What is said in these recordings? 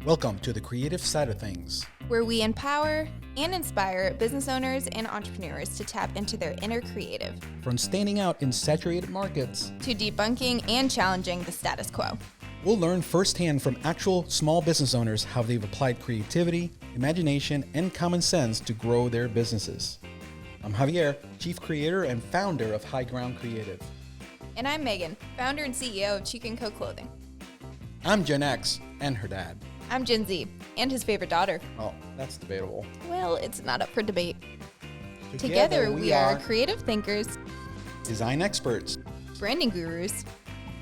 Welcome to the creative side of things, where we empower and inspire business owners and entrepreneurs to tap into their inner creative, from standing out in saturated markets to debunking and challenging the status quo. We'll learn firsthand from actual small business owners how they've applied creativity, imagination, and common sense to grow their businesses. I'm Javier, Chief Creator and Founder of High Ground Creative. And I'm Meghan, Founder and CEO of Cheek & Co. Clothing. I'm Gen X and her dad. I'm Gen Z and his favorite daughter. Oh, that's debatable. Well, it's not up for debate. Together we are creative thinkers, design experts, branding gurus,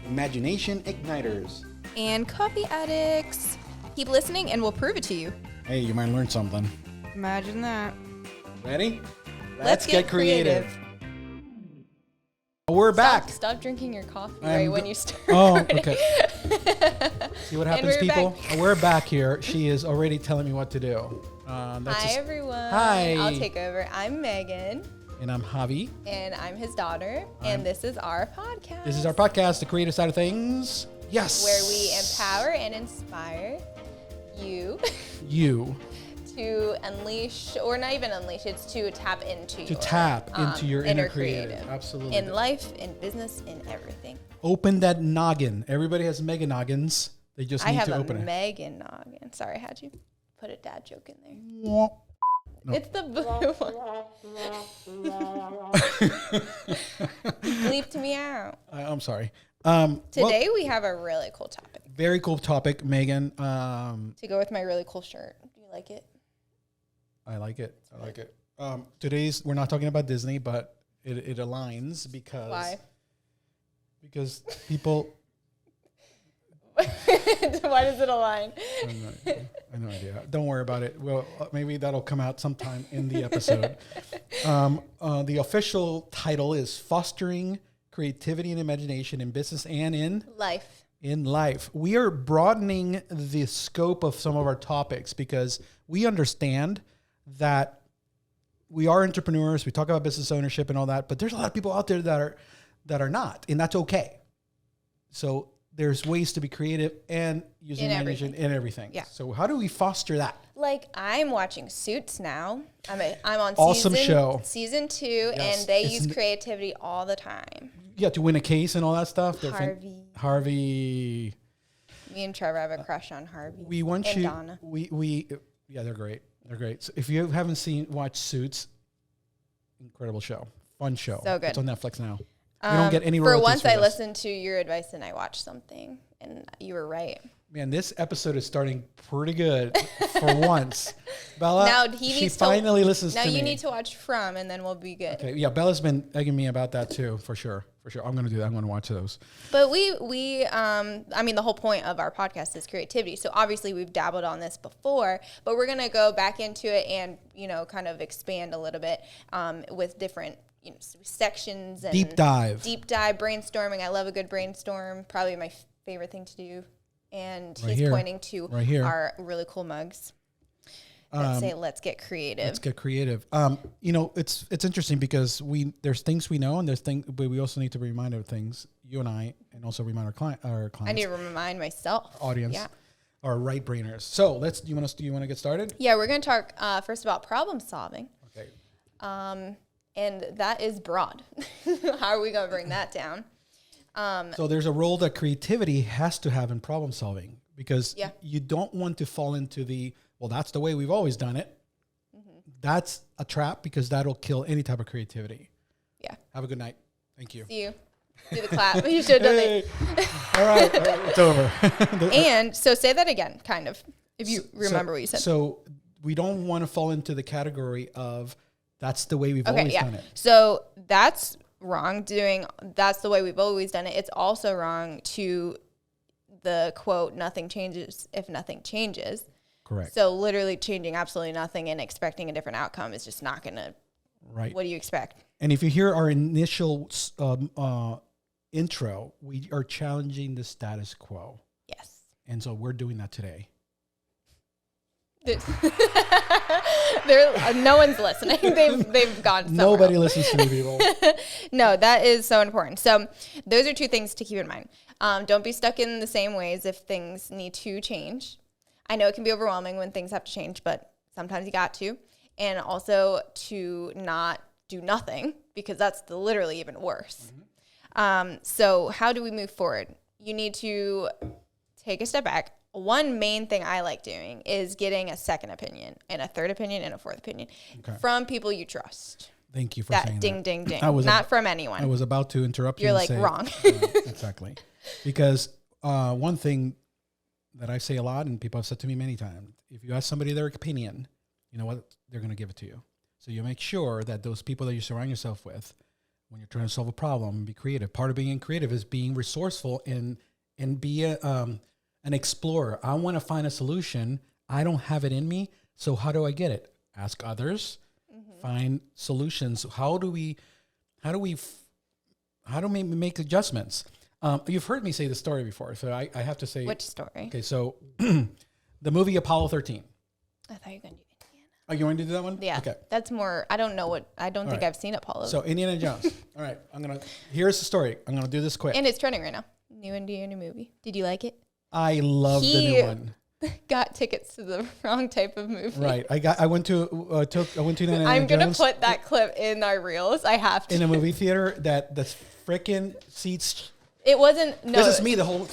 imagination igniters, and coffee addicts. Keep listening and we'll prove it to you. Hey, you might learn something. Imagine that. Ready? Let's get creative. We're back. Stop drinking your coffee when you start. Oh, okay. See what happens, people? Back. We're back here. She is already telling me what to do. Hi, everyone. Hi. I'll take over. I'm Meghan. And I'm Javi. And I'm his daughter. And this is our podcast. This is our podcast, The Creative Side of Things. Yes. Where we empower and inspire you. To unleash, or not even unleash, it's to tap into your inner creative. Absolutely. In life, in business, in everything. Open that noggin. Everybody has mega noggins. They just need to open it. I have a Meghan noggin. Sorry, I had you put a dad joke in there. No. It's the blue one. Bleeped me out. I'm sorry. Today we have a really cool topic. Very cool topic, Meghan. To go with my really cool shirt. Do you like it? I like it. Today's, we're not talking about Disney, but it aligns because... Why? Because people... Why does it align? I have no idea. Don't worry about it. Well, maybe that'll come out sometime in the episode. The official title is Fostering Creativity and Imagination in Business and in... Life. In life. We are broadening the scope of some of our topics because we understand that we are entrepreneurs. We talk about business ownership and all that, but there's a lot of people out there that are not, and that's okay. So there's ways to be creative and using imagination in everything. Yeah. So how do we foster that? Like, I'm watching Suits now. I'm on awesome season 2, yes. And they use creativity all the time. Yeah, to win a case and all that stuff. Harvey. Me and Trevor have a crush on Harvey. We want and you. Donna. Yeah, they're great. They're great. So if you haven't watched Suits, incredible show, fun show. So good. It's on Netflix now. We don't get any royalties for once. for I this. listened to your advice and I watched something, and you were right. Man, this episode is starting pretty good for once. Bella, now she finally listens to me. Now you need to watch From, and then we'll be good. Okay, yeah, Bella's been egging me about that too, for sure. I'm going to do that. I'm going to watch those. But the whole point of our podcast is creativity. So obviously we've dabbled on this before, but we're going to go back into it and, kind of expand a little bit with different sections and deep dive brainstorming. I love a good brainstorm. Probably my favorite thing to do. And pointing to our really cool mugs that say, let's get creative. Let's get creative. It's interesting because there's things we know and but we also need to remind of things, you and I, and also remind our clients. I need to remind myself. Audience. Yeah. Our right brainers. So do you want to get started? Yeah, we're going to talk first about problem solving. Okay. And that is broad. How are we going to bring that down? So there's a role that creativity has to have in problem solving because you don't want to fall into that's the way we've always done it. Mm-hmm. That's a trap because that'll kill any type of creativity. Yeah. Have a good night. Thank you. See you. Do the clap. You should have done it. All right. It's over. And so say that again, kind of, if you remember what you said. So we don't want to fall into the category of that's the way we've always done it. So that's wrong. That's the way we've always done it. It's also wrong to the quote, nothing changes if nothing changes. Correct. So literally changing absolutely nothing and expecting a different outcome is just not going to. Right. What do you expect? And if you hear our initial intro, we are challenging the status quo. Yes. And so we're doing that today. No one's listening. They've gone somewhere. Nobody listens to me, people. No, that is so important. So those are two things to keep in mind. Don't be stuck in the same ways if things need to change. I know it can be overwhelming when things have to change, but sometimes you got to. And also to not do nothing, because that's literally even worse. So how do we move forward? You need to take a step back. One main thing I like doing is getting a second opinion and a third opinion and a fourth opinion from people you trust. Thank you for saying that. Ding, ding, ding. Not from anyone. I was about to interrupt you. You're and say, wrong. Exactly. Because one thing that I say a lot, and people have said to me many times, if you ask somebody their opinion, you know what? They're going to give it to you. So you make sure that those people that you surround yourself with, when you're trying to solve a problem, be creative. Part of being creative is being resourceful and be an explorer. I want to find a solution. I don't have it in me. So how do I get it? Ask others. Find solutions. How do we make adjustments? You've heard me say the story before, so I have to say. Which story? Okay, so the movie Apollo 13. I thought you were going to do Indiana. Oh, you want to do that one? Yeah. Okay. That's more, I don't think I've seen Apollo. So Indiana Jones. All right. Here's the story. I'm going to do this quick. And it's trending right now. New Indiana movie. Did you like it? I love the new one. Got tickets to the wrong type of movie. Right. I went to Indiana I'm going to put that clip in our reels. I have to. In a movie theater that the freaking seats. It wasn't. No. This is me the whole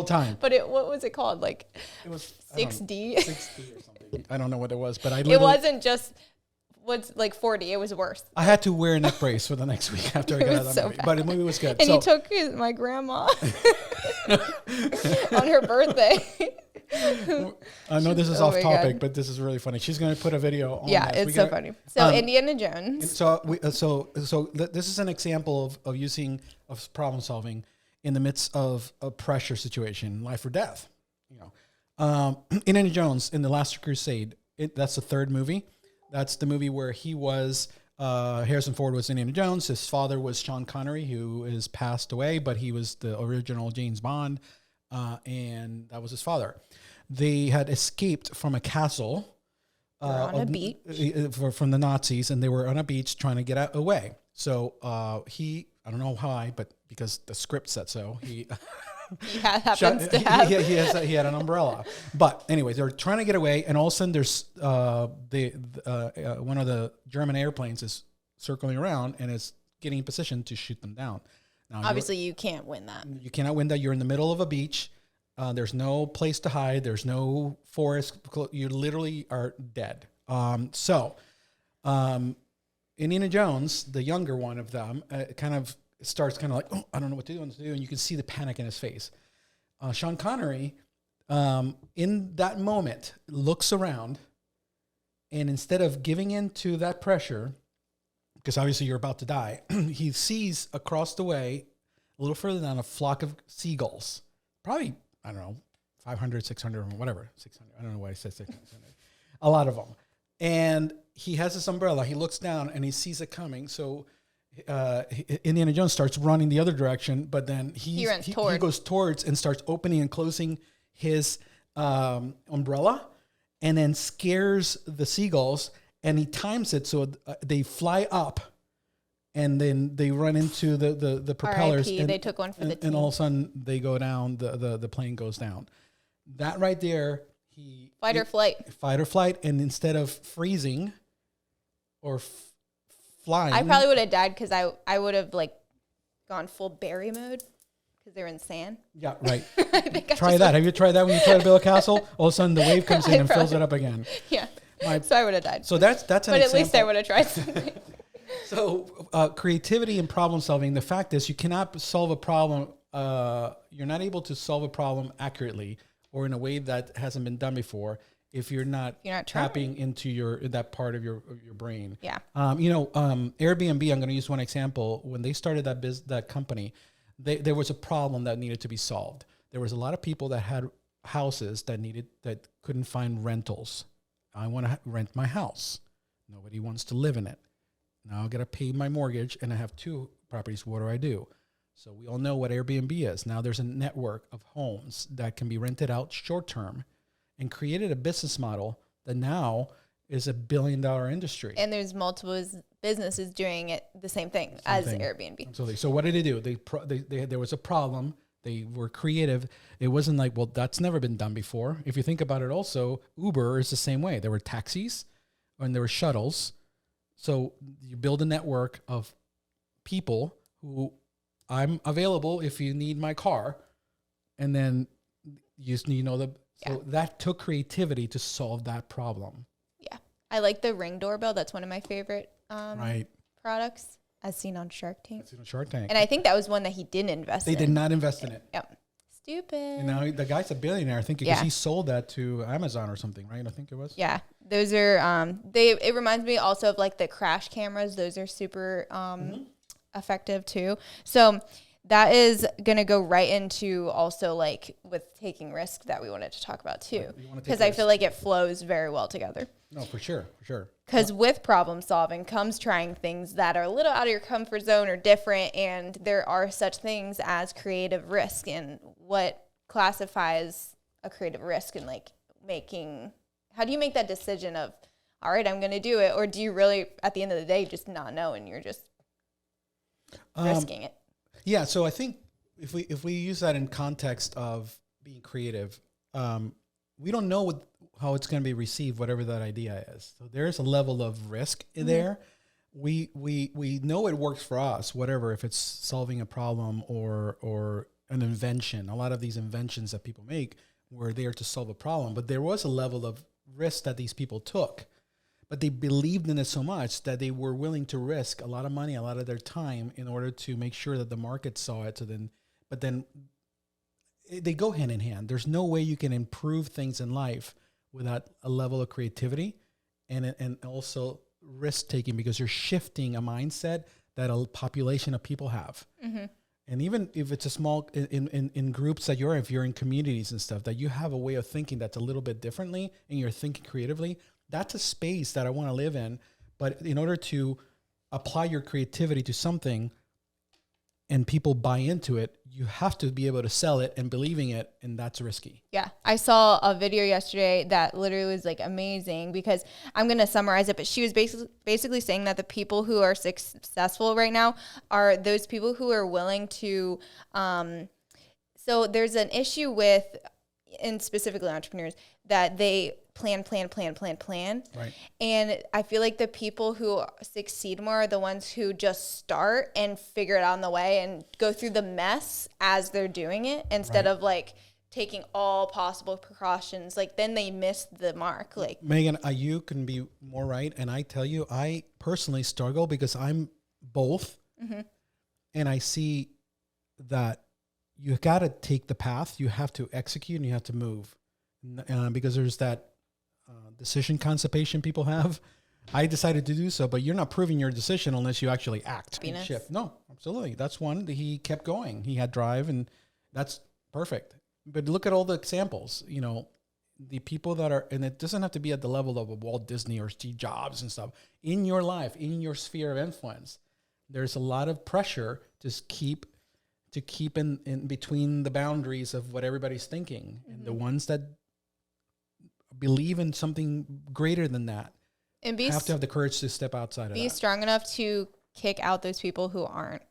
time. But what was it called? It was 6D. 6D or something. I don't know what it was, but it wasn't just 40. It was worse. I had to wear a neck brace for the next week after I got out of that movie. But the movie was good. And he took my grandma on her birthday. I know this is off topic, but this is really funny. She's going to put a video on. Yeah, it's so funny. So Indiana Jones. So this is an example of using problem solving in the midst of a pressure situation, life or death. Indiana Jones in the Last Crusade. That's the third movie. That's the movie where he was. Harrison Ford was Indiana Jones. His father was Sean Connery, who is passed away, but he was the original James Bond, and that was his father. They had escaped from a castle on a beach from the Nazis, and they were on a beach trying to get away. So I don't know why, but because the script said so, he he had an umbrella. But anyways, they were trying to get away, and all of a sudden there's one of the German airplanes is circling around and is getting in position to shoot them down. Now, obviously, you can't win that. You cannot win that. You're in the middle of a beach. There's no place to hide. There's no forest. You literally are dead. Indiana Jones, the younger one of them, starts like, oh, I don't know what to do, and you can see the panic in his face. Sean Connery, in that moment, looks around, and instead of giving in to that pressure, because obviously you're about to die, he sees across the way, a little further down, a flock of seagulls. Probably, I don't know, 500, 600, whatever, 600. I don't know why I said 600. A lot of them. And he has this umbrella. He looks down, and he sees it coming, so Indiana Jones starts running the other direction, but then he goes towards and starts opening and closing his umbrella, and then scares the seagulls, and he times it so they fly up, and then they run into the propellers. And they took one for the team. And all of a sudden they go down. The plane goes down. That right there, fight or flight, and instead of freezing or flying. I probably would have died because I would have gone full Barry mode because they're in sand. Yeah, right. Try that. Have you tried that when you try to build a castle? All of a sudden the wave comes in and fills it up again. Yeah. So I would have died. So that's an example. But at least I would have tried something. So creativity and problem solving, the fact is you cannot solve a problem. You're not able to solve a problem accurately or in a way that hasn't been done before if you're not tapping into that part of your brain. Yeah. Airbnb, I'm going to use one example. When they started that company, there was a problem that needed to be solved. There was a lot of people that had houses that couldn't find rentals. I want to rent my house. Nobody wants to live in it. Now I got to pay my mortgage and I have 2 properties. What do I do? So we all know what Airbnb is. Now there's a network of homes that can be rented out short term, and created a business model that now is $1 billion industry. And there's multiple businesses doing it the same thing as Airbnb. Absolutely. So what did they do? There was a problem. They were creative. It wasn't like, well, that's never been done before. If you think about it also, Uber is the same way. There were taxis and there were shuttles. So you build a network of people who I'm available if you need my car. And then so that took creativity to solve that problem. Yeah. I like the Ring doorbell. That's one of my favorite products as seen on Shark Tank. And I think that was one that he didn't invest in. They did not invest in it. Yep. Stupid. And now the guy's a billionaire, I think, because he sold that to Amazon or something, right? I think it was. Yeah. Those are, it reminds me also of like the crash cameras. Those are super effective too. So that is going to go right into also like with taking risk that we wanted to talk about too. Because I feel like it flows very well together. No, for sure. Because with problem solving comes trying things that are a little out of your comfort zone or different. And there are such things as creative risk, and what classifies a creative risk, and like how do you make that decision of, all right, I'm going to do it? Or do you really, at the end of the day, just not know and you're just risking it? Yeah. So I think if we use that in context of being creative, we don't know how it's going to be received, whatever that idea is. So there's a level of risk in there. We know it works for us, whatever, if it's solving a problem or an invention. A lot of these inventions that people make were there to solve a problem, but there was a level of risk that these people took, but they believed in it so much that they were willing to risk a lot of money, a lot of their time in order to make sure that the market saw it. But then they go hand in hand. There's no way you can improve things in life without a level of creativity and also risk taking, because you're shifting a mindset that a population of people have. And even if it's a small in groups that if you're in communities and stuff, that you have a way of thinking that's a little bit differently and you're thinking creatively, that's a space that I want to live in. But in order to apply your creativity to something and people buy into it, you have to be able to sell it and believing it, and that's risky. Yeah. I saw a video yesterday that literally was like amazing, because I'm going to summarize it, but she was basically saying that the people who are successful right now are those people who are willing to, so there's an issue with, and specifically entrepreneurs, that they plan. Right. And I feel like the people who succeed more are the ones who just start and figure it out on the way and go through the mess as they're doing it, instead of like taking all possible precautions. Like then they miss the mark. Like Megan, you can be more right. And I tell you, I personally struggle because I'm both. And I see that you got to take the path, you have to execute, and you have to move. Because there's that decision constipation people have. I decided to do so, but you're not proving your decision unless you actually act. Shift. No, absolutely. That's one. He kept going. He had drive, and that's perfect. But look at all the examples, the people that are, and it doesn't have to be at the level of a Walt Disney or Steve Jobs and stuff. In your life, in your sphere of influence, there's a lot of pressure to keep in between the boundaries of what everybody's thinking. And the ones that believe in something greater than that and have to have the courage to step outside of that. Be strong enough to kick out those people who aren't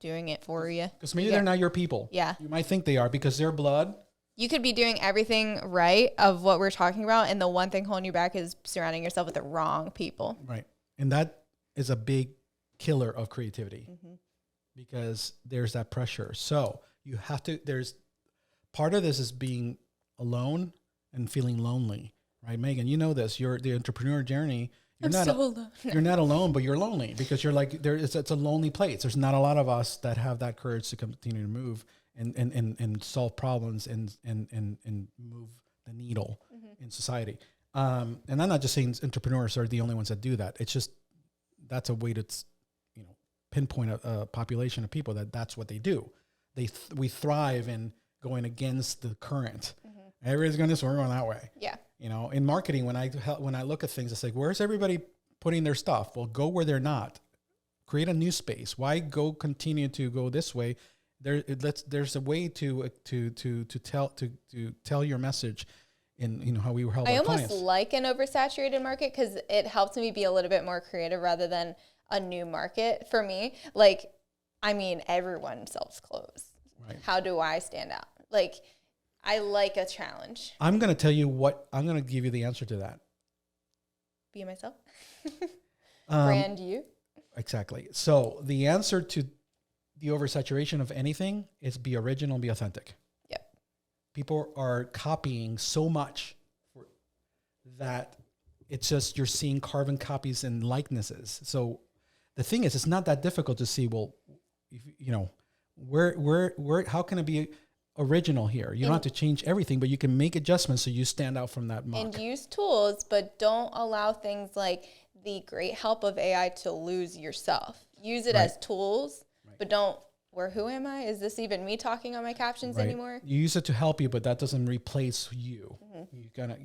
doing it for you. Because maybe they're not your people. Yeah. You might think they are because they're blood. You could be doing everything right of what we're talking about, and the one thing holding you back is surrounding yourself with the wrong people. Right. And that is a big killer of creativity because there's that pressure. So you have to, part of this is being alone and feeling lonely, right? Megan, you know this. You're the entrepreneur journey. You're not alone, but you're lonely because you're like it's a lonely place. There's not a lot of us that have that courage to continue to move and solve problems and move the needle in society. And I'm not just saying entrepreneurs are the only ones that do that. It's just that's a way to pinpoint a population of people that's what they do. We thrive in going against the current. Everybody's going this way, we're going that way. Yeah. In marketing, when I look at things, it's like, where's everybody putting their stuff? Well, go where they're not. Create a new space. Why continue to go this way? There's a way to tell your message in how we help our clients. I almost like an oversaturated market because it helps me be a little bit more creative rather than a new market for me. Like, everyone sells clothes. Right. How do I stand out? Like, I like a challenge. I'm going to tell you I'm going to give you the answer to that. Be myself. Brand you. Exactly. So the answer to the oversaturation of anything is be original and be authentic. Yep. People are copying so much that it's just you're seeing carbon copies and likenesses. So the thing is, it's not that difficult to see, well, if, where, how can it be original here? You don't have to change everything, but you can make adjustments so you stand out from that muck. And use tools, but don't allow things like the great help of AI to lose yourself. Use it as tools, but don't, who am I? Is this even me talking on my captions anymore? You use it to help you, but that doesn't replace you. You gotta,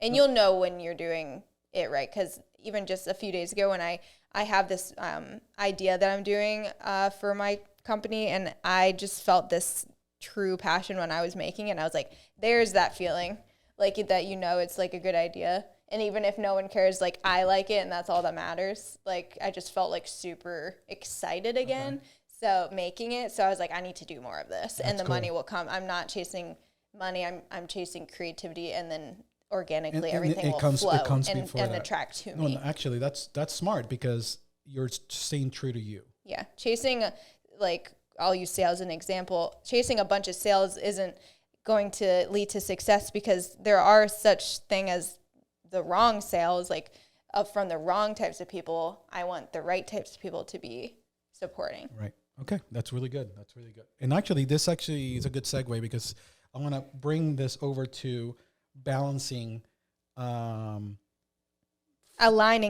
and you'll know when you're doing it right. Because even just a few days ago when I have this idea that I'm doing for my company, and I just felt this true passion when I was making it. And I was like, there's that feeling, like that, it's like a good idea. And even if no one cares, like I like it and that's all that matters. Like I just felt like super excited again. Okay. So making it, so I was like, I need to do more of this, and the money will come. I'm not chasing money. I'm chasing creativity, and then organically everything will flow and attract to me. No, actually, that's smart because you're staying true to you. Yeah, chasing I'll use sales as an example. Chasing a bunch of sales isn't going to lead to success because there are such thing as the wrong sales, from the wrong types of people. I want the right types of people to be supporting. Right. Okay. That's really good. And actually, this actually is a good segue because I want to bring this over to balancing. Aligning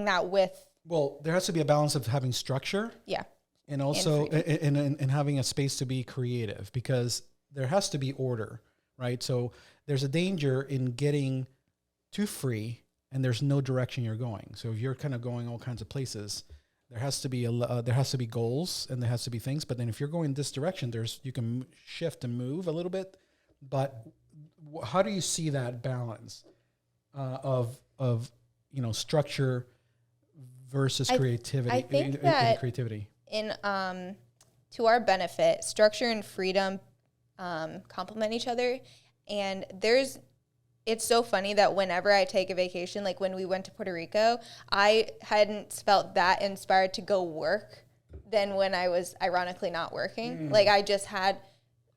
that with. Well, there has to be a balance of having structure. Yeah. And also and having a space to be creative, because there has to be order, right? So there's a danger in getting too free and there's no direction you're going. So if you're kind of going all kinds of places, there has to be goals and there has to be things. But then if you're going this direction, you can shift and move a little bit. But how do you see that balance of structure versus creativity? I think that creativity. To our benefit, structure and freedom complement each other. And it's so funny that whenever I take a vacation, like when we went to Puerto Rico, I hadn't felt that inspired to go work than when I was ironically not working. Like I just had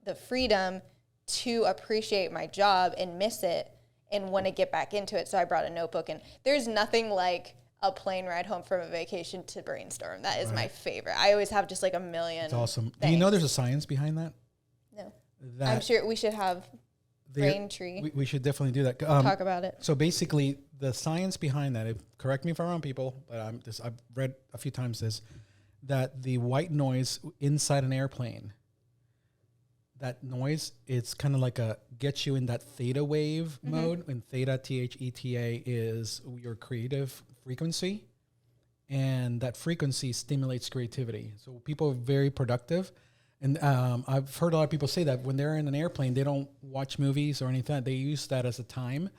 the freedom to appreciate my job and miss it and want to get back into it. So I brought a notebook, and there's nothing like a plane ride home from a vacation to brainstorm. That is my favorite. I always have just like a million. It's awesome. Things. Do you know there's a science behind that? No. I'm sure we should have brain tree. We should definitely do that. Talk about it. So basically, the science behind that, correct me if I'm wrong, people, but I've read a few times this, that the white noise inside an airplane, that noise, it's kind of like gets you in that theta wave mode. And theta, THETA, is your creative frequency, and that frequency stimulates creativity. So people are very productive, and I've heard a lot of people say that when they're in an airplane, they don't watch movies or anything. They use that as a time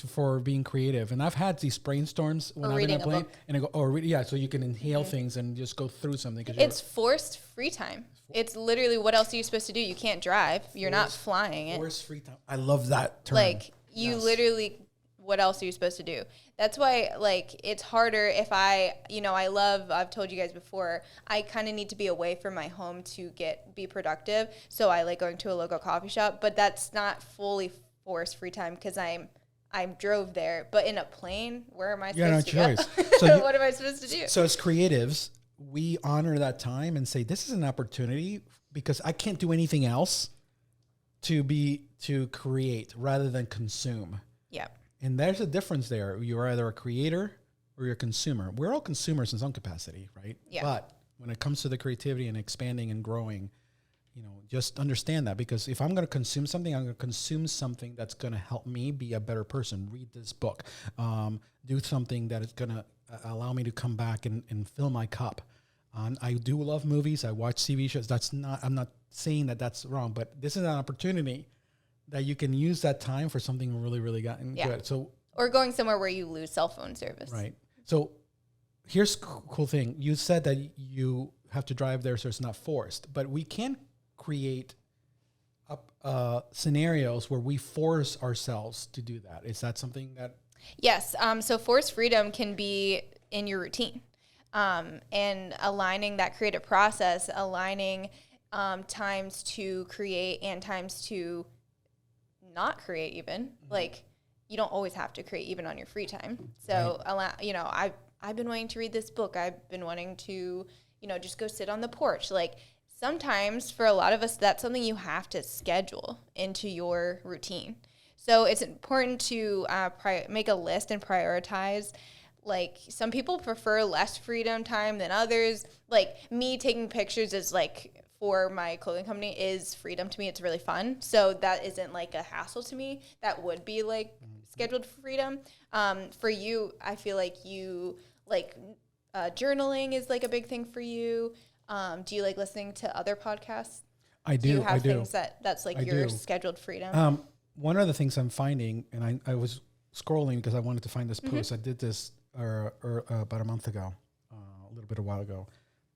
for being creative. And I've had these brainstorms when I've been in a plane, and I go, so you can inhale things and just go through something. It's forced free time. It's literally, what else are you supposed to do? You can't drive. You're not flying. Forced free time. I love that term. Literally, what else are you supposed to do? That's why, it's harder if I've told you guys before, I kind of need to be away from my home to be productive. So I like going to a local coffee shop, but that's not fully forced free time because I drove there. But in a plane, where am I supposed to go? So what am I supposed to do? So as creatives, we honor that time and say, this is an opportunity because I can't do anything else to create rather than consume. Yeah. And there's a difference there. You're either a creator or you're a consumer. We're all consumers in some capacity, right? Yeah. But when it comes to the creativity and expanding and growing, just understand that, because if I'm going to consume something, I'm going to consume something that's going to help me be a better person. Read this book, do something that is going to allow me to come back and fill my cup. I do love movies. I watch TV shows. I'm not saying that that's wrong, but this is an opportunity that you can use that time for something really, really good. So, or going somewhere where you lose cell phone service. Right. So here's cool thing. You said that you have to drive there, so it's not forced, but we can create scenarios where we force ourselves to do that. Is that something that? Yes. So forced freedom can be in your routine, and aligning that creative process, aligning times to create and times to not create even. Like, you don't always have to create even on your free time. So, I've been wanting to read this book. I've been wanting to, just go sit on the porch. Like, sometimes for a lot of us, that's something you have to schedule into your routine. So it's important to make a list and prioritize. Like, some people prefer less freedom time than others. Like, me taking pictures is like, for my clothing company, is freedom to me. It's really fun. So that isn't like a hassle to me. That would be like scheduled freedom. For you, I feel like you like journaling is like a big thing for you. Do you like listening to other podcasts? I do. Do you have things that's like your scheduled freedom? One of the things I'm finding, and I was scrolling because I wanted to find this post. I did this about a month ago, a little bit a while ago,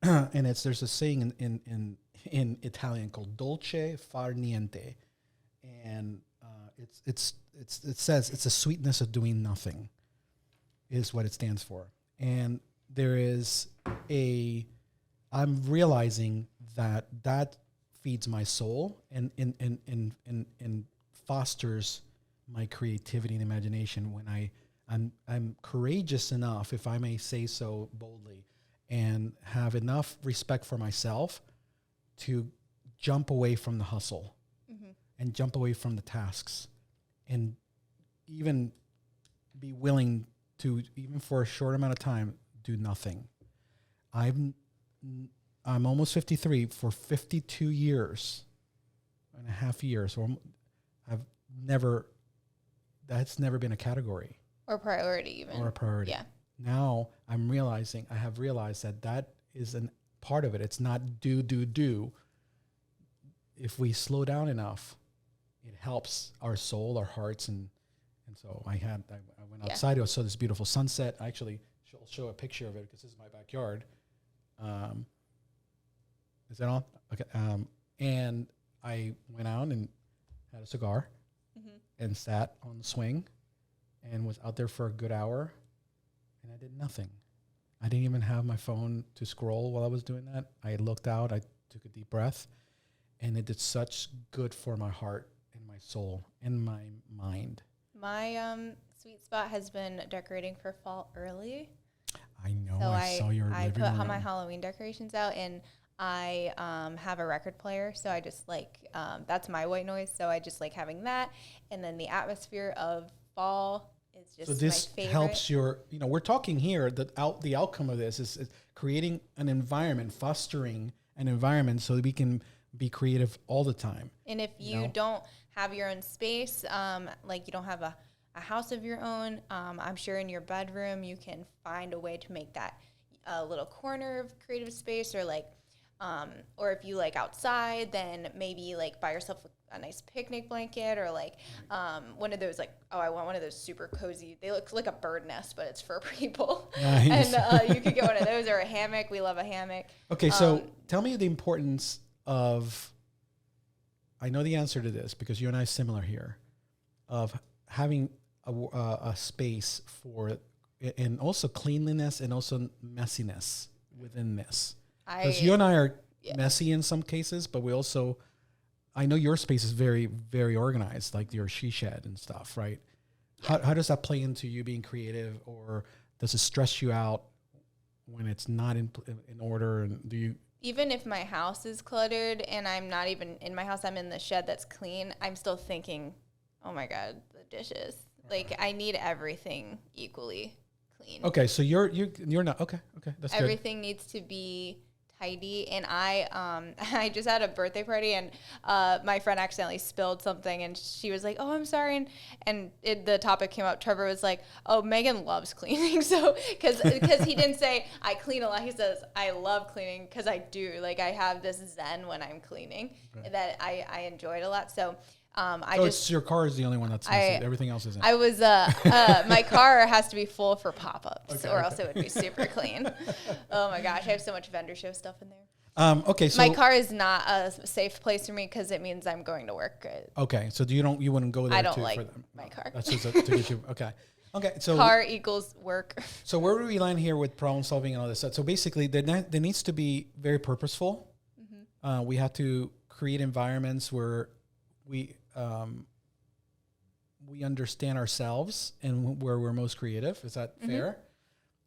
and there's a saying in Italian called dolce far niente, and it says it's the sweetness of doing nothing, is what it stands for. And there is I'm realizing that feeds my soul and fosters my creativity and imagination when I'm courageous enough, if I may say so boldly, and have enough respect for myself to jump away from the hustle and jump away from the tasks, and even be willing to, even for a short amount of time, do nothing. I'm almost 53. For 52 years and a half years, or that's never been a category. Or priority even. Or a priority. Yeah. Now I have realized that is a part of it. It's not do. If we slow down enough, it helps our soul, our hearts, and so I went outside. I saw this beautiful sunset. I actually show a picture of it because this is my backyard. Is that all? Okay. And I went out and had a cigar and sat on the swing and was out there for a good hour, and I did nothing. I didn't even have my phone to scroll while I was doing that. I looked out, I took a deep breath, and it did such good for my heart and my soul and my mind. My sweet spot has been decorating for fall early. I know. So I saw your I living put room. my Halloween decorations out, and I have a record player, so I just like that's my white noise. So I just like having that, and then the atmosphere of fall is just. So this my favorite. Helps your. We're talking here that the outcome of this is creating an environment, fostering an environment, so that we can be creative all the time. And if you don't have your own space, like you don't have a house of your own, I'm sure in your bedroom you can find a way to make that a little corner of creative space, or like. Or if you like outside, then maybe like buy yourself a nice picnic blanket, or like one of those like, I want one of those super cozy. They look like a bird nest, but it's for people. Nice. And you could get one of those, or a hammock. We love a hammock. Okay, so tell me the importance of. I know the answer to this because you and I are similar here, of having a space for, and also cleanliness and also messiness within this. Because you and I are messy in some cases, but we also, I know your space is very, very organized, like your she shed and stuff, right? Yeah. How does that play into you being creative, or does it stress you out when it's not in order? And do you? Even if my house is cluttered and I'm not even in my house, I'm in the shed that's clean, I'm still thinking, oh my God, the dishes. Like, I need everything equally clean. Okay, so you're not, okay, that's good. Everything needs to be tidy. And I just had a birthday party, and my friend accidentally spilled something, and she was like, oh, I'm sorry. And the topic came up. Trevor was like, oh, Meghan loves cleaning. So because he didn't say I clean a lot, he says I love cleaning, because I do. Like, I have this zen when I'm cleaning that I enjoy it a lot. So it's your car is the only one that's missing. Everything else isn't. I was my car has to be full for pop-ups, or else it would be super clean. Oh my gosh, I have so much vendor show stuff in there. Okay, so my car is not a safe place for me because it means I'm going to work. Okay, so you wouldn't go there? I don't for like them. my car. That's just to get you. Okay. So car equals work. So where do we land here with problem solving and all this stuff? So basically, there needs to be very purposeful. Mm-hmm. We have to create environments where we understand ourselves and where we're most creative. Is that fair?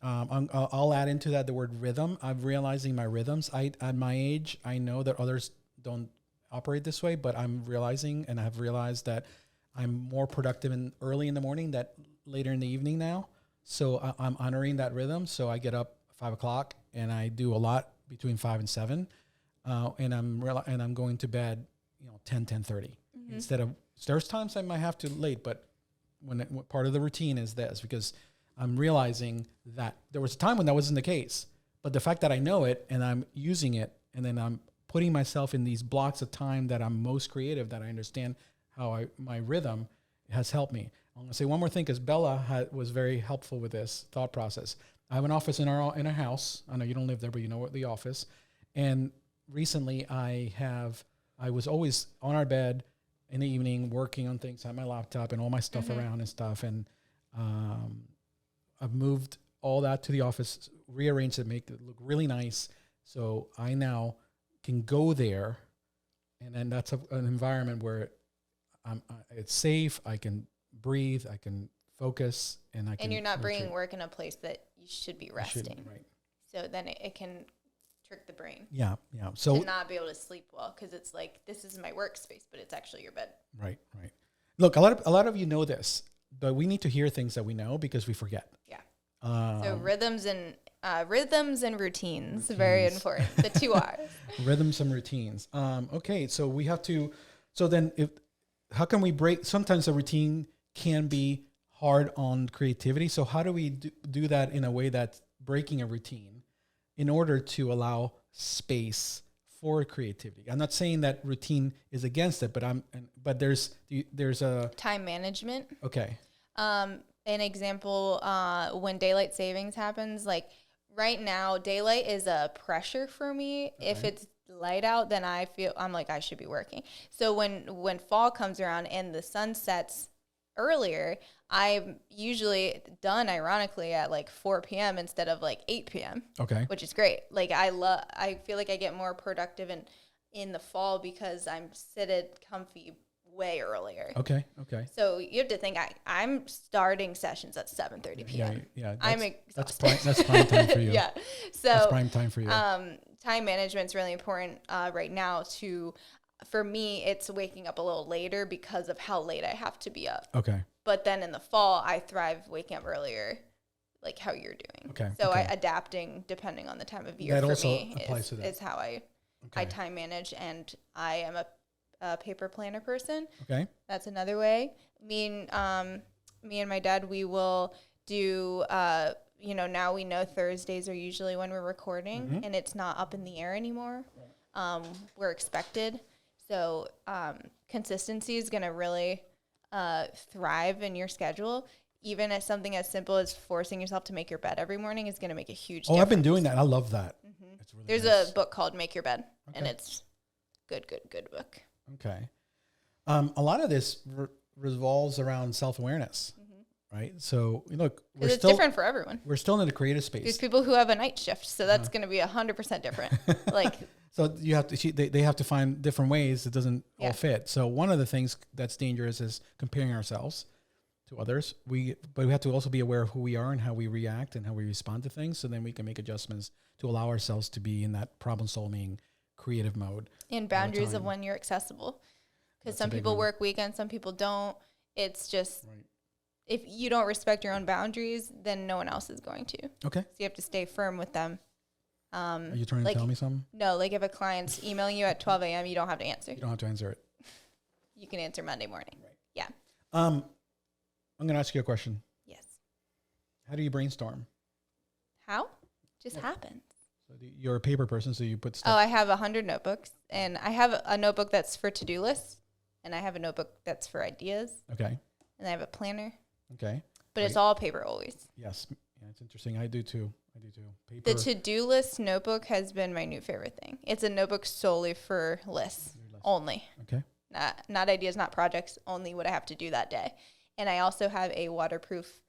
I'll add into that the word rhythm. I'm realizing my rhythms. At my age, I know that others don't operate this way, but I'm realizing, and I've realized that I'm more productive early in the morning than later in the evening now. So I'm honoring that rhythm. So I get up 5 o'clock and I do a lot between 5 and 7. And I'm going to bed, 10:30 instead of, there's times I might have to late, but when part of the routine is this, because I'm realizing that there was a time when that wasn't the case, but the fact that I know it and I'm using it, and then I'm putting myself in these blocks of time that I'm most creative, that I understand how my rhythm has helped me. I'm gonna say one more thing, because Bella was very helpful with this thought process. I have an office in our house. I know you don't live there, but you know what the office. And recently I was always on our bed in the evening working on things, had my laptop and all my stuff around and stuff. And I've moved all that to the office, rearranged it, make it look really nice. So I now can go there, and then that's an environment where it's safe. I can breathe. I can focus, and I can. And you're not bringing work in a place that you should be resting. Right. So then it can trick the brain. Yeah. So to not be able to sleep well, because it's like, this is my workspace, but it's actually your bed. Right. Look, a lot of you know this, but we need to hear things that we know because we forget. Yeah. So rhythms and routines, very important. The 2 R's. Rhythms and routines. Okay, so we have to. So then, how can we break? Sometimes a routine can be hard on creativity. So how do we do that in a way that's breaking a routine in order to allow space for creativity? I'm not saying that routine is against it, but there's a time management. Okay. An example, when daylight savings happens, like right now, daylight is a pressure for me. Okay. If it's light out, then I'm like, I should be working. So when fall comes around and the sun sets earlier, I'm usually done, ironically, at like 4 p.m. instead of like 8 p.m. Okay. Which is great. Like I feel like I get more productive in the fall because I'm seated comfy way earlier. Okay. So you have to think I'm starting sessions at 7:30 p.m. Yeah. I'm exhausted. That's prime time for you. Yeah. So that's prime time for you. Time management's really important right now. For me, it's waking up a little later because of how late I have to be up. Okay. But then in the fall, I thrive waking up earlier, like how you're doing. Okay. So adapting depending on the time of year that for also me applies to that. is how I time manage, and I am a paper planner person. Okay. That's another way. Me and my dad, we will do, now we know Thursdays are usually when we're recording, and it's not up in the air anymore. We're expected. So consistency is going to really thrive in your schedule. Even as something as simple as forcing yourself to make your bed every morning is going to make a huge difference. I've been doing that. I love that. Mm-hmm. It's really There's nice. a book called Make Your Bed, and it's good book. Okay. A lot of this revolves around self-awareness, right? So look, it's different for everyone. We're still in the creative space. There's people who have a night shift, so that's going to be 100% different. Like, so you have to, they have to find different ways that doesn't all fit. So one of the things that's dangerous is comparing ourselves to others. But we have to also be aware of who we are and how we react and how we respond to things. So then we can make adjustments to allow ourselves to be in that problem solving, creative mode. And boundaries of when you're accessible. Because some people work weekends, some people don't. It's just, if you don't respect your own boundaries, then no one else is going to. Okay. So you have to stay firm with them. Are you trying to tell me something? No, like if a client's emailing you at 12 a.m., you don't have to answer. You don't have to answer it. You can answer Monday morning. Right. Yeah. I'm going to ask you a question. Yes. How do you brainstorm? How? Just happens. So you're a paper person, so you put stuff. Oh, I have 100 notebooks, and I have a notebook that's for to-do lists, and I have a notebook that's for ideas. Okay. And I have a planner. Okay. But it's all paper always. Yes. Yeah, it's interesting. I do too. I do too. Paper. The to-do list notebook has been my new favorite thing. It's a notebook solely for lists only. Okay. Not ideas, not projects, only what I have to do that day. And I also have a waterproof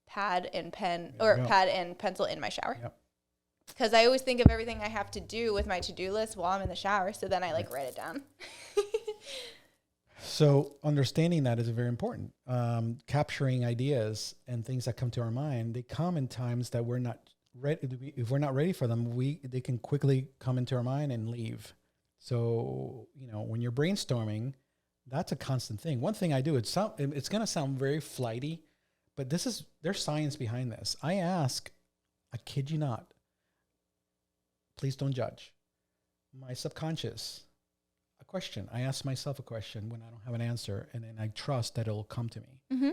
pad and pad and pencil in my shower. Yep. Because I always think of everything I have to do with my to-do list while I'm in the shower. So then I write it down. So understanding that is very important. Capturing ideas and things that come to our mind, they come in times that we're not ready. If we're not ready for them, they can quickly come into our mind and leave. So, when you're brainstorming, that's a constant thing. One thing I do, it's going to sound very flighty, but there's science behind this. I kid you not, please don't judge. My subconscious, a question. I ask myself a question when I don't have an answer, and then I trust that it'll come to me. Mm-hmm.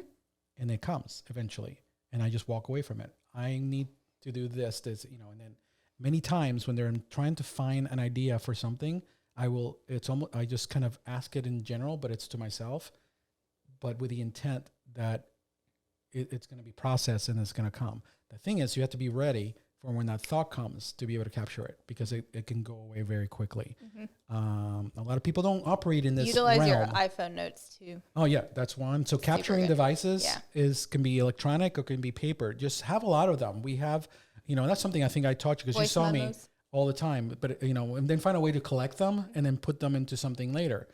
And it comes eventually, and I just walk away from it. I need to do this, and then many times when they're trying to find an idea for something, I just kind of ask it in general, but it's to myself, but with the intent that it's going to be processed and it's going to come. The thing is, you have to be ready for when that thought comes to be able to capture it, because it can go away very quickly. Mm-hmm. A lot of people don't operate in this Utilize realm. your iPhone notes too. Oh yeah, that's one. So capturing devices can be electronic or can be paper. Just have a lot of them. We have, that's something I think I taught you because you saw me all the time, but and then find a way to collect them and then put them into something later.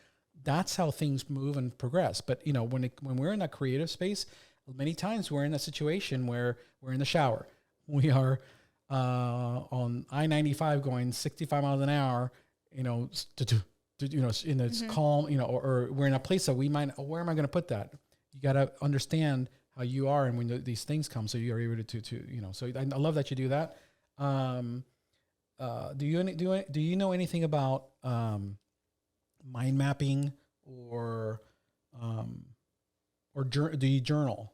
That's how things move and progress. But when we're in that creative space, many times we're in a situation where we're in the shower. We are on I-95 going 65 miles an hour, in it's calm, or we're in a place that we might, where am I going to put that? You got to understand how you are, and when these things come, so you are able to so I love that you do that. Do you know anything about mind mapping or do you journal?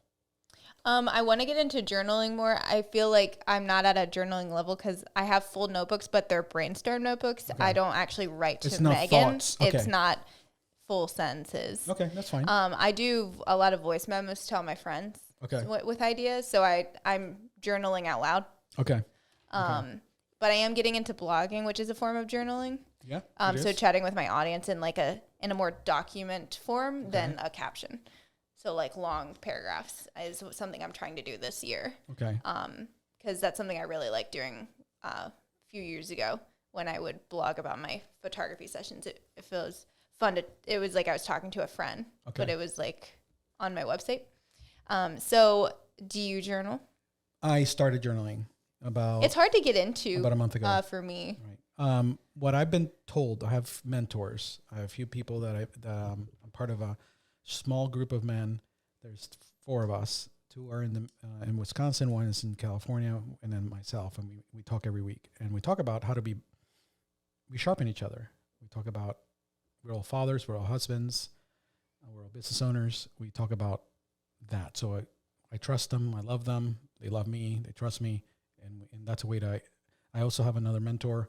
I want to get into journaling more. I feel like I'm not at a journaling level because I have full notebooks, but they're brainstorm notebooks. Okay. I don't actually write to Meghan. Okay. It's not full sentences. Okay, that's fine. I do a lot of voice memos to tell my friends with ideas. So I'm journaling out loud. Okay. But I am getting into blogging, which is a form of journaling. Yeah. So chatting with my audience in in a more document form than a caption. So long paragraphs is something I'm trying to do this year. Okay. Because that's something I really liked doing a few years ago when I would blog about my photography sessions. It feels fun it was like I was talking to a friend, but it was on my website. So do you journal? I started journaling it's hard to get into about a month ago for me. Right. What I've been told, I have mentors. I have a few people that I'm part of a small group of men. There's 4 of us. 2 are in in Wisconsin, 1 is in California, and then myself. And we talk every week, and we talk about how to we sharpen each other. We talk about we're all fathers, we're all husbands, we're all business owners. We talk about that. So I trust them, I love them, they love me, they trust me, and that's a way to. I also have another mentor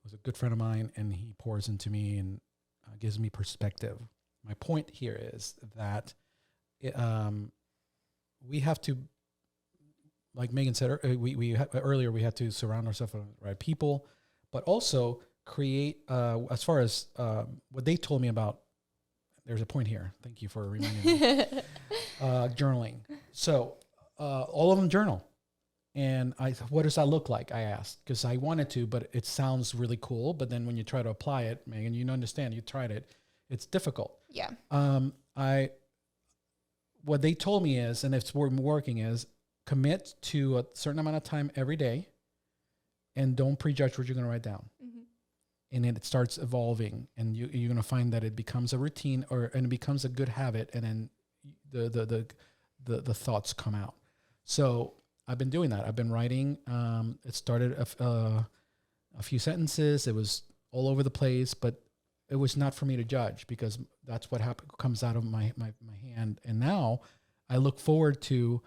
who's a good friend of mine, and he pours into me and gives me perspective. My point here is that we have to, like Meghan said earlier, we have to surround ourselves with the right people, but also create, as far as what they told me about, there's a point here. Thank you for reminding me. Journaling. So all of them journal. And what does that look like? I asked, because I wanted to, but it sounds really cool. But then when you try to apply it, Meghan, you understand, you tried it. It's difficult. Yeah. What they told me is, and it's working, is commit to a certain amount of time every day, and don't prejudge what you're going to write down. Mm-hmm. And then it starts evolving, and you're going to find that it becomes a routine, and it becomes a good habit, and then the thoughts come out. So I've been doing that. I've been writing. It started a few sentences. It was all over the place, but it was not for me to judge, because that's what comes out of my hand. And now I look forward to,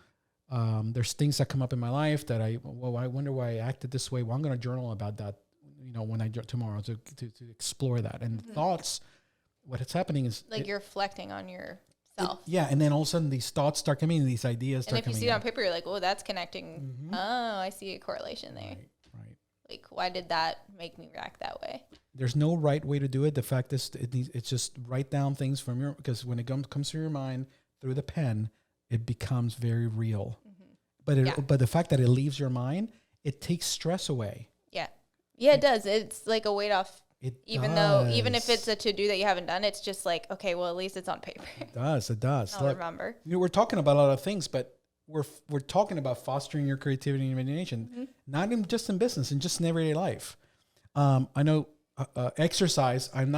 there's things that come up in my life that I wonder why I acted this way. Well, I'm going to journal about that, when tomorrow to explore that. And thoughts, what's happening is you're reflecting on yourself. Yeah, and then all of a sudden these thoughts start coming and these ideas And start if you coming see it on in. paper, you're like, oh, that's connecting. Oh, I see a correlation there. Right. Like, why did that make me react that way? There's no right way to do it. The fact is, it's just write down things from because when it comes through your mind through the pen, it becomes very real. But the fact that it leaves your mind, it takes stress away. Yeah, it does. It's like a weight off. Even if it's a to-do that you haven't done, it's just like, okay, well, at least it's on paper. It does. I'll remember. We're talking about a lot of things, but we're talking about fostering your creativity and imagination, not just in business, and just in everyday life. I know exercise. I'm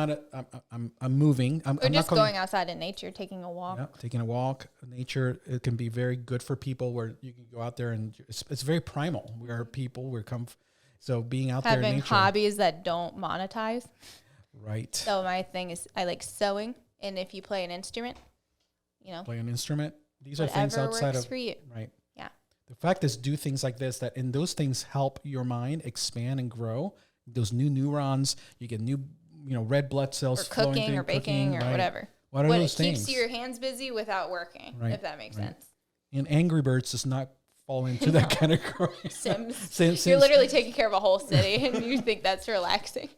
moving. I'm just going outside in nature, taking a walk. Yeah, taking a walk. Nature, it can be very good for people where you can go out there and it's very primal. We are people. So being out there in having nature. hobbies that don't monetize. Right. So my thing is I like sewing, and if you play an instrument, play an instrument. These are things outside of for you. Right. Yeah. The fact is, do things like this and those things help your mind expand and grow. Those new neurons, you get new, red blood cells. Or cooking or baking or whatever. What are those things? Keeps your hands busy without working, if that makes sense. And Angry Birds does not fall into that category. Sims. You're literally taking care of a whole city and you think that's relaxing.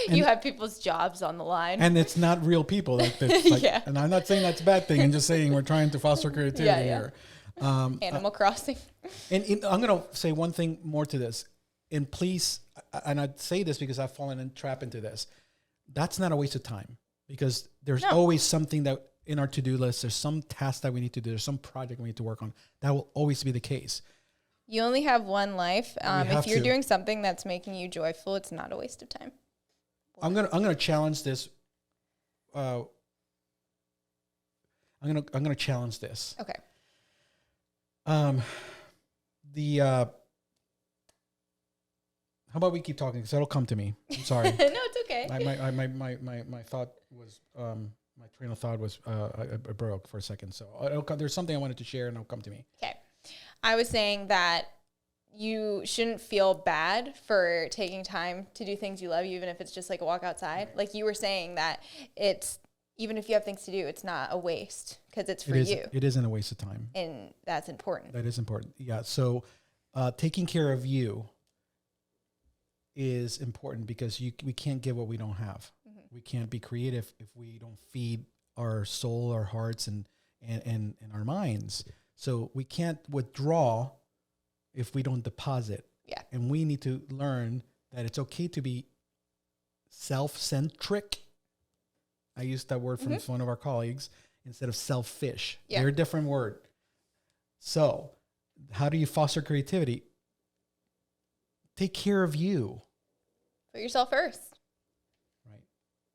You have people's jobs on the line. And it's not real people. Yeah. And I'm not saying that's a bad thing. I'm just saying we're trying to foster creativity here. Animal Crossing. And I'm going to say one thing more to this. And please, and I'd say this because I've fallen and trapped into this. That's not a waste of time because there's always something that in our to-do list, there's some task that we need to do. There's some project we need to work on. That will always be the case. You only have one life. If you're doing something that's making you joyful, it's not a waste of time. I'm gonna challenge this. I'm gonna challenge this. Okay. How about we keep talking? Because that'll come to me. I'm sorry. No, it's okay. My thought was my train of thought was I broke for a second. So there's something I wanted to share, and it'll come to me. Okay. I was saying that you shouldn't feel bad for taking time to do things you love, even if it's just like a walk outside. Right. Like you were saying that it's, even if you have things to do, it's not a waste because it's for you. It isn't a waste of time. And that's important. That is important. Yeah. So taking care of you is important because we can't give what we don't have. Mm-hmm. We can't be creative if we don't feed our soul, our hearts, and our minds. So we can't withdraw if we don't deposit. Yeah. And we need to learn that it's okay to be self-centric. I used that word from one of our colleagues instead of selfish. Yeah. They're a different word. So how do you foster creativity? Take care of you. Put yourself first. Right.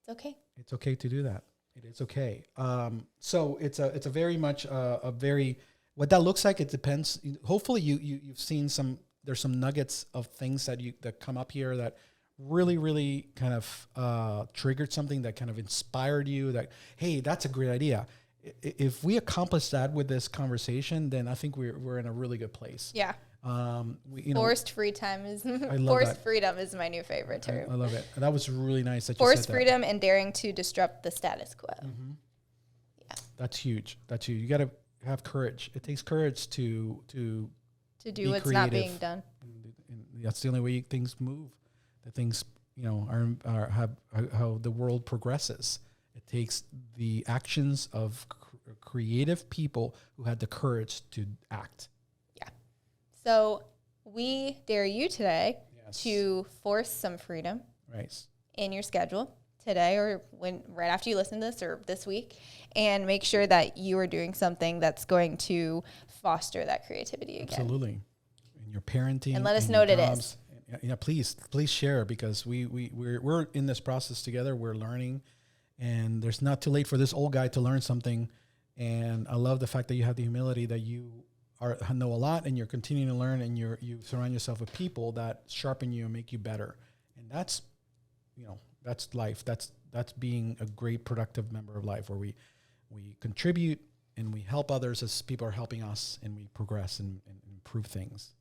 It's okay. It's okay to do that. It is okay. So it's a very much a very, what that looks like, it depends. Hopefully you've seen there's some nuggets of things that come up here that really, really kind of triggered something that kind of inspired you that, hey, that's a great idea. If we accomplish that with this conversation, then I think we're in a really good place. Yeah. Forced freedom is my new favorite term. I love it. That was really nice that you forced said that. Freedom and daring to disrupt the status quo. Mm-hmm. Yeah. That's huge. You got to have courage. It takes courage to do what's creative. Not being done. And that's the only way things move. The things, are how the world progresses. It takes the actions of creative people who had the courage to act. Yeah. So we dare you today to force some freedom in your schedule today or right after you listen to this or this week, and make sure that you are doing something that's going to foster that creativity again. Absolutely. In your parenting. And let us know what it is. Yeah, please share, because we're in this process together. We're learning, and there's not too late for this old guy to learn something. And I love the fact that you have the humility that you know a lot, and you're continuing to learn, and you surround yourself with people that sharpen you and make you better. And that's life. That's being a great productive member of life, where we contribute and we help others as people are helping us, and we progress and improve things.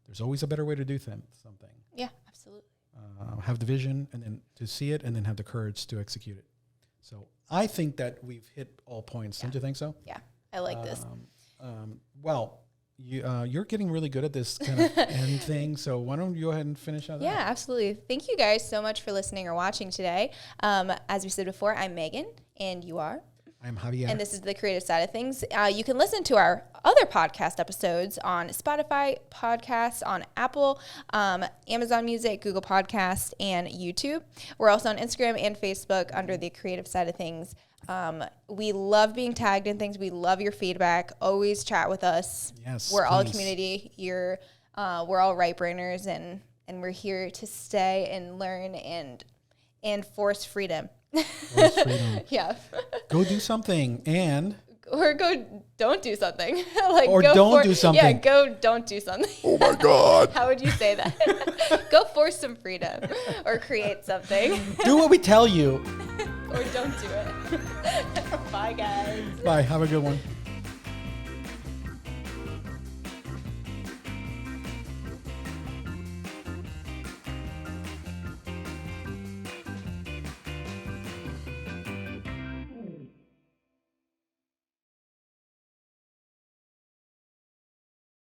There's always a better way to do something. Yeah, absolutely. Have the vision, and then to see it, and then have the courage to execute it. So I think that we've hit all points. Yeah. Don't you think so? Yeah. I like this. Well, you're getting really good at this kind of end thing. So why don't you go ahead and finish out? Yeah, absolutely. Thank you guys so much for listening or watching today. As we said before, I'm Megan, and you are? I'm Javier. And this is the creative side of things. You can listen to our other podcast episodes on Spotify podcasts, on Apple, Amazon Music, Google Podcasts, and YouTube. We're also on Instagram and Facebook under the creative side of things. We love being tagged in things. We love your feedback. Always chat with us. Yes, we're all a please. community. We're all right brainers, and we're here to stay and learn and force freedom. Force freedom. Yeah. Go do something Or don't do something. do something. Yeah, don't do something. Oh my God. How would you say that? Go force some freedom or create something. Do what we tell you. Or don't do it. Bye, guys. Bye. Have a good one.